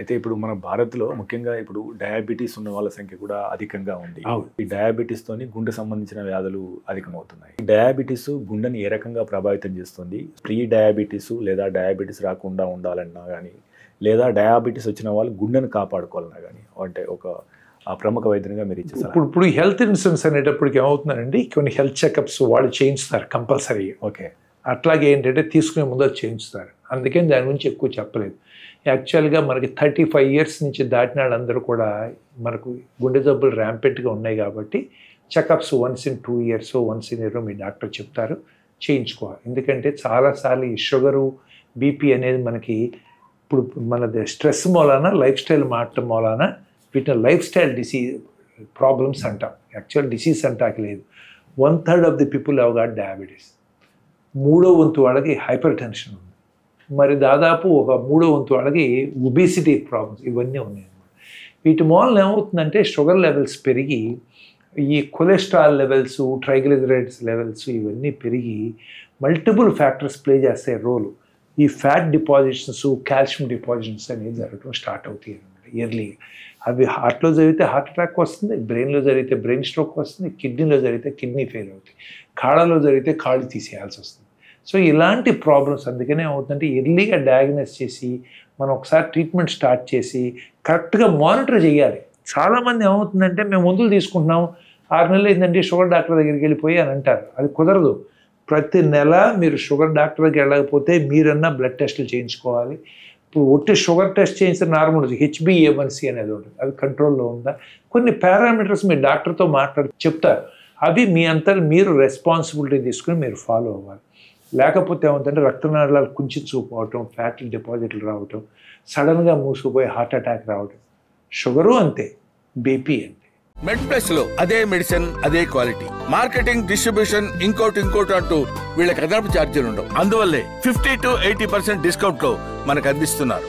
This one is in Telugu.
అయితే ఇప్పుడు మన భారత్‌లో ముఖ్యంగా ఇప్పుడు డయాబెటిస్ ఉన్న వాళ్ళ సంఖ్య కూడా అధికంగా ఉంది. అవును. ఈ డయాబెటిస్‌తోని గుండె సంబంధించిన వ్యాధులు అధికమవుతున్నాయి. ఈ డయాబెటిస్ గుండెని ఏ రకంగా ప్రభావితం చేస్తుంది? ప్రీ డయాబెటిస్ లేదా డయాబెటిస్ రాకుండా ఉండాలన్నా గానీ, లేదా డయాబెటిస్ వచ్చిన వాళ్ళు గుండెను కాపాడుకోవాలన్నా గానీ, అంటే ఒక ప్రముఖ వైద్యునిగా మీరు ఇచ్చే సలహా. ఇప్పుడు హెల్త్ ఇన్సూరెన్స్ అనేటప్పటికి ఏమవుతుందండి, కొన్ని హెల్త్ చెకప్స్ వాళ్ళు చేయిస్తారు కంపల్సరీ. ఓకే. అట్లాగే ఏంటంటే తీసుకునే ముందు అది చేయించుతారు. అందుకని దాని గురించి ఎక్కువ చెప్పలేదు. యాక్చువల్గా మనకి 35 ఇయర్స్ నుంచి దాటిన వాళ్ళందరూ కూడా మనకు గుండె జబ్బులు ర్యాంపెంట్గా ఉన్నాయి కాబట్టి checkups once in 2 years once in year me doctor చెప్తారు, చేయించుకోవాలి. ఎందుకంటే చాలాసార్లు ఈ షుగరు బీపీ అనేది మనకి ఇప్పుడు మన స్ట్రెస్ మూలాన లైఫ్ స్టైల్ మారటం మూలాన వీటిని లైఫ్ స్టైల్ డిసీజ్ ప్రాబ్లమ్స్ అంటాం. యాక్చువల్ డిసీజ్ అంటాకి లేదు. 1/3 of the people have got diabetes. 3వ వంతు వాళ్ళకి హైపర్ టెన్షన్ ఉంది. మరి దాదాపు ఒక 3వ వంతు వాళ్ళకి ఒబేసిటీ ప్రాబ్లమ్స్ ఇవన్నీ ఉన్నాయి. వీటి మూలన ఏమవుతుందంటే షుగర్ లెవెల్స్ పెరిగి ఈ కొలెస్ట్రాల్ లెవెల్స్, ట్రైగ్లిజరైడ్స్ లెవెల్స్ ఇవన్నీ పెరిగి మల్టిపుల్ ఫ్యాక్టర్స్ ప్లే చేస్తాయి రోలు. ఈ ఫ్యాట్ డిపాజిషన్స్, కాల్షియం డిపాజిషన్స్ అనేది జరగడం స్టార్ట్ అవుతాయి అన్నమాట ఇయర్లీగా. అవి హార్ట్లో జరిగితే హార్ట్ అటాక్ వస్తుంది, బ్రెయిన్లో జరిగితే బ్రెయిన్ స్ట్రోక్ వస్తుంది, కిడ్నీలో జరిగితే కిడ్నీ ఫెయిల్ అవుతుంది, కాళ్ళలో జరిగితే కాళ్ళు తీసేయాల్సి వస్తుంది. సో ఇలాంటి ప్రాబ్లమ్స్ అందుకనే అవుతుందంటే ఎర్లీగా డయాగ్నోస్ చేసి మనం ఒకసారి ట్రీట్మెంట్ స్టార్ట్ చేసి కరెక్ట్గా మానిటర్ చేయాలి. చాలామంది ఏమవుతుందంటే మేము మందులు తీసుకుంటున్నాం, 6 నెలలు ఏంటంటే షుగర్ డాక్టర్ దగ్గరికి వెళ్ళిపోయి అని అంటారు. అది కుదరదు. ప్రతి నెల మీరు షుగర్ డాక్టర్ దగ్గరికి వెళ్ళకపోతే మీరన్నా బ్లడ్ టెస్టులు చేయించుకోవాలి. ఇప్పుడు ఒట్టి షుగర్ టెస్ట్ చేయించిన నార్మల్ HbA1c అనేది ఉంటుంది, అది కంట్రోల్లో ఉందా, కొన్ని పారామీటర్స్ మీ డాక్టర్తో మాట్లాడి చెప్తారు. అవి మీ అంతా మీరు రెస్పాన్సిబిలిటీ తీసుకుని మీరు ఫాలో అవ్వాలి. లేకపోతే ఏమంటే రక్తనాళాలు కుంచుకుపోవటం, ఫ్యాట్లు డిపాజిట్లు రావటం, సడన్గా మూసుకుపోయి హార్ట్ అటాక్ రావటం. షుగరు అంతే, బీపీ అంతే. మెడ్ లో అదే మెడిసిన్ అదే క్వాలిటీ, మార్కెటింగ్, డిస్ట్రిబ్యూషన్, ఇంకోటి అంటూ వీళ్ళకి అదనపు ఛార్జీలు ఉండవు. అందువల్లే 50 to 80% డిస్కౌంట్ లో మనకు అందిస్తున్నారు.